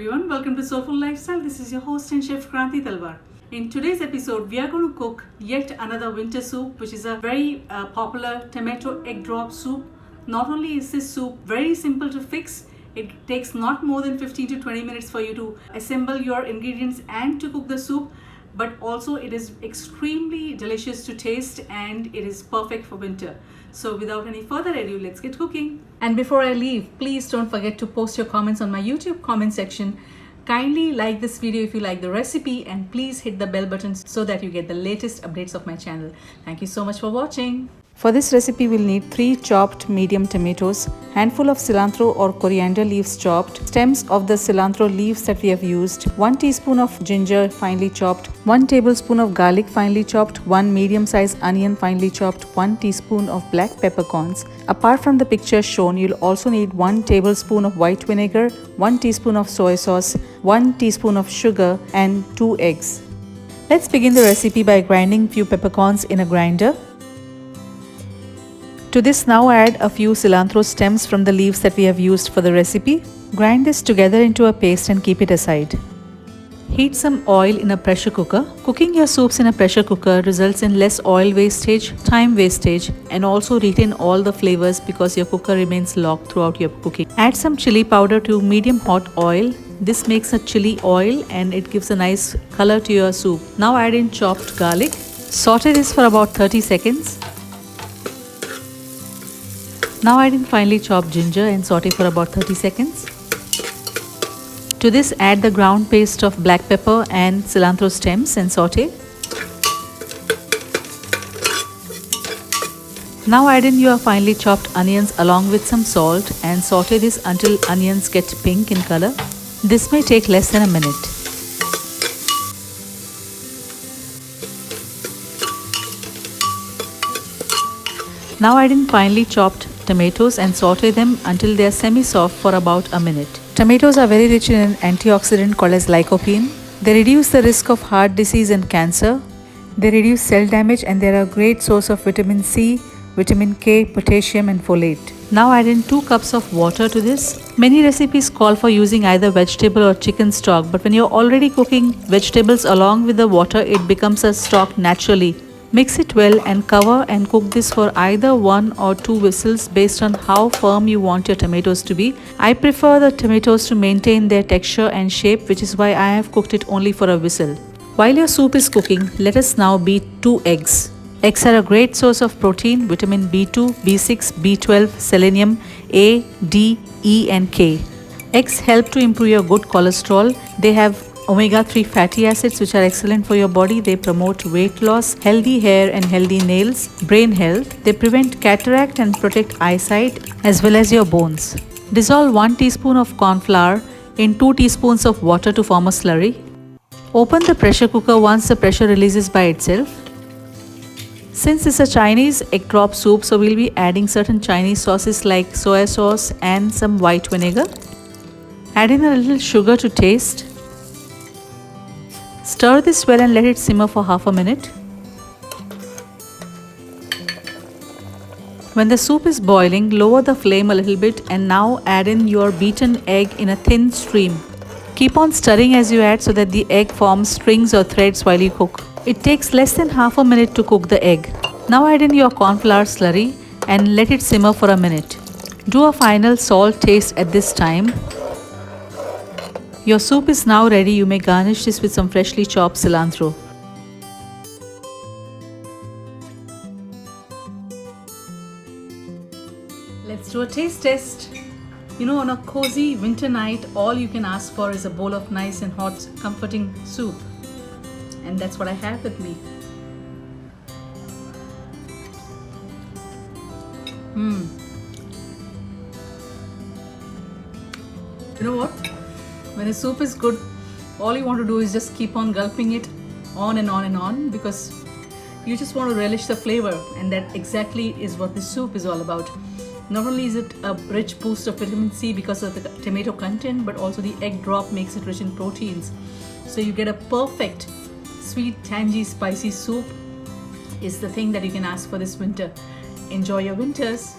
everyone, welcome to Soulful Lifestyle. This is your host and chef Kranti Talwar. In today's episode, we are going to cook yet another winter soup, which is a very popular tomato egg drop soup. Not only is this soup very simple to fix, it takes not more than 15 to 20 minutes for you to assemble your ingredients and to cook the soup, but also it is extremely delicious to taste and it is perfect for winter. So without any further ado, let's get cooking. And before I leave, please don't forget to post your comments on my YouTube comment section. Kindly like this video if you like the recipe, and please hit the bell button so that you get the latest updates of my channel. Thank you so much for watching. For this recipe, we'll need 3 chopped medium tomatoes, handful of cilantro or coriander leaves chopped, stems of the cilantro leaves that we have used, 1 teaspoon of ginger finely chopped, 1 tablespoon of garlic finely chopped, 1 medium-sized onion finely chopped, 1 teaspoon of black peppercorns. Apart from the picture shown, you'll also need 1 tablespoon of white vinegar, 1 teaspoon of soy sauce, 1 teaspoon of sugar, and 2 eggs. Let's begin the recipe by grinding few peppercorns in a grinder. To this, now add a few cilantro stems from the leaves that we have used for the recipe. Grind this together into a paste and keep it aside. Heat some oil in a pressure cooker. Cooking your soups in a pressure cooker results in less oil wastage, time wastage, and also retain all the flavors because your cooker remains locked throughout your cooking. Add some chili powder to medium hot oil. This makes a chili oil and it gives a nice color to your soup. Now add in chopped garlic. Saute this for about 30 seconds. Now add in finely chopped ginger and saute for about 30 seconds. To this, add the ground paste of black pepper and cilantro stems and saute. Now add in your finely chopped onions along with some salt and saute this until onions get pink in color. This may take less than a minute. Now add in finely chopped tomatoes and saute them until they are semi-soft for about a minute. Tomatoes are very rich in an antioxidant called as lycopene. They reduce the risk of heart disease and cancer. They reduce cell damage and they are a great source of vitamin C, vitamin K, potassium and folate. Now add in 2 cups of water to this. Many recipes call for using either vegetable or chicken stock, but when you're already cooking vegetables along with the water, it becomes a stock naturally. Mix it well and cover and cook this for either 1 or 2 whistles based on how firm you want your tomatoes to be. I prefer the tomatoes to maintain their texture and shape, which is why I have cooked it only for a whistle. While your soup is cooking, let us now beat 2 eggs. Eggs are a great source of protein, vitamin B2, B6, B12, selenium, A, D, E and K. Eggs help to improve your good cholesterol. They have omega-3 fatty acids which are excellent for your body. They promote weight loss, healthy hair and healthy nails, brain health. They prevent cataract and protect eyesight as well as your bones. Dissolve 1 teaspoon of corn flour in 2 teaspoons of water to form a slurry. Open the pressure cooker once the pressure releases by itself. Since it's a Chinese egg drop soup, so we'll be adding certain Chinese sauces like soy sauce and some white vinegar. Add in a little sugar to taste. Stir this well and let it simmer for half a minute. When the soup is boiling, lower the flame a little bit and now add in your beaten egg in a thin stream. Keep on stirring as you add so that the egg forms strings or threads while you cook. It takes less than half a minute to cook the egg. Now add in your corn flour slurry and let it simmer for a minute. Do a final salt taste at this time. Your soup is now ready. You may garnish this with some freshly chopped cilantro. Let's do a taste test. You know, on a cozy winter night, all you can ask for is a bowl of nice and hot, comforting soup. And that's what I have with me. You know what? When a soup is good, all you want to do is just keep on gulping it on and on and on, because you just want to relish the flavor, and that exactly is what this soup is all about. Not only is it a rich boost of vitamin C because of the tomato content, but also the egg drop makes it rich in proteins. So you get a perfect sweet, tangy, spicy soup. Is the thing that you can ask for this winter. Enjoy your winters.